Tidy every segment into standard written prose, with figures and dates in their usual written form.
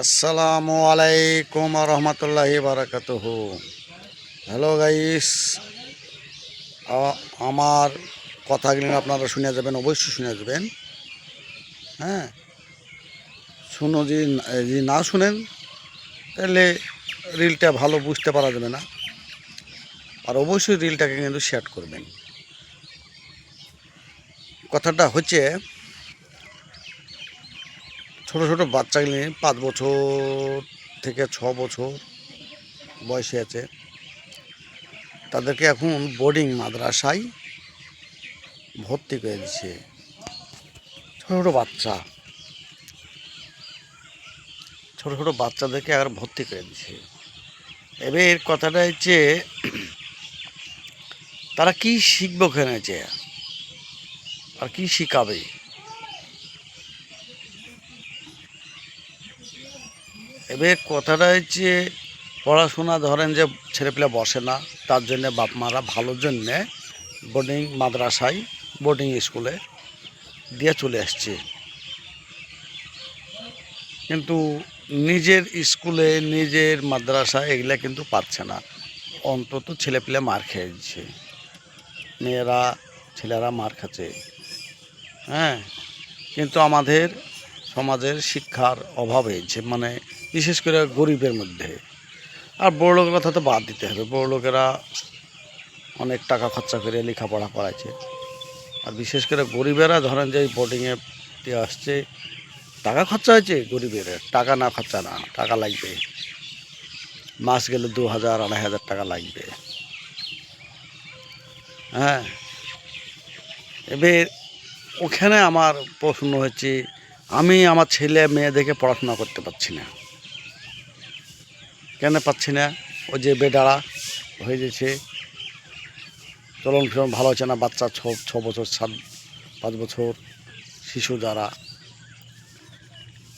আসসালামু আলাইকুম রহমতুল্লাহি বারাকাতুহু। হ্যালো গাইস, আমার কথাগুলো আপনারা শুনে যাবেন, অবশ্যই শুনে যাবেন। হ্যাঁ, শুনো যদি না শুনেন তাহলে রিলটা ভালো বুঝতে পারা যাবে না। আর অবশ্যই রিলটাকে কিন্তু শেয়ার করবেন। কথাটা হচ্ছে, ছোট ছোট বাচ্চাগুলি 5 বছর থেকে 6 বছর বয়সে আছে, তাদেরকে এখন বোর্ডিং মাদ্রাসায় ভর্তি করে দিচ্ছে। ছোট ছোট বাচ্চা, ছোট ছোট বাচ্চাদেরকে আর ভর্তি করে দিচ্ছে। এবার এর কথাটা হচ্ছে, তারা কি শিখবে ওখানে যে, আর কি শিখাবে? এবার কথাটা হচ্ছে, পড়াশোনা ধরেন যে ছেলেপিলে বসে না, তার জন্যে বাপ মারা ভালোর জন্যে বোর্ডিং মাদ্রাসায়, বোর্ডিং স্কুলে দিয়ে চলে আসছে। কিন্তু নিজের স্কুলে, নিজের মাদ্রাসা এগুলা কিন্তু পাচ্ছে না। অন্তত ছেলেপিলে মার খেয়ে দিচ্ছে, মেয়েরা ছেলেরা মার খাচ্ছে। হ্যাঁ, কিন্তু আমাদের সমাজের শিক্ষার অভাব হয়েছে, মানে বিশেষ করে গরিবের মধ্যে। আর বড় লোকের কথা তো বাদ দিতে হবে, বড় লোকেরা অনেক টাকা খরচা করে লেখাপড়া করাইছে। আর বিশেষ করে গরিবেরা ধরেন যে বোর্ডিংয়ে দিয়ে আসছে, টাকা খরচা হয়েছে, গরিবের টাকা না খরচা না, টাকা লাগবে, মাস গেলে 2000 2500 টাকা লাগবে। হ্যাঁ, এবার ওখানে আমার প্রশ্ন হচ্ছে, আমি আমার ছেলে মেয়ে দেখে পড়াশোনা করতে পারছি না। কেন পাচ্ছি না? ওই যে বেডারা হয়ে গেছে, চলন ফিরন ভালো হচ্ছে না। বাচ্চা 6 বছর 5 বছর শিশু যারা,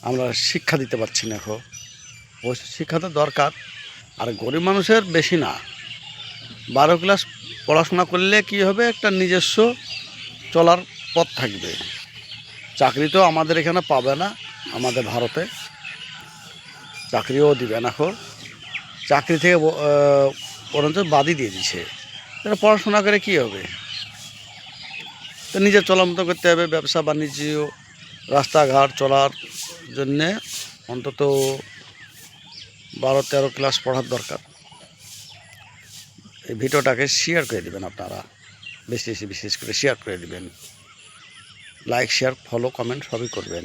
আমরা শিক্ষা দিতে পারছি না। এখন অবশ্য শিক্ষা তো দরকার। আর গরিব মানুষের বেশি না, 12 ক্লাস পড়াশোনা করলে কি হবে, একটা নিজস্ব চলার পথ থাকবে। চাকরি তো আমাদের এখানে পাবে না, আমাদের ভারতে চাকরিও দিবে না। এখন চাকরি থেকে বরঞ্চ বাদই দিয়ে দিছে। এটা পড়াশোনা করে কি হবে? তো নিজে চলার মতো করতে হবে, ব্যবসা বাণিজ্য, রাস্তাঘাট চলার জন্যে অন্তত 12-13 ক্লাস পড়ার দরকার। এই ভিডিওটাকে শেয়ার করে দেবেন আপনারা, বেশি বেশি বিশেষ করে শেয়ার করে দেবেন। লাইক, শেয়ার, ফলো, কমেন্ট সবই করবেন।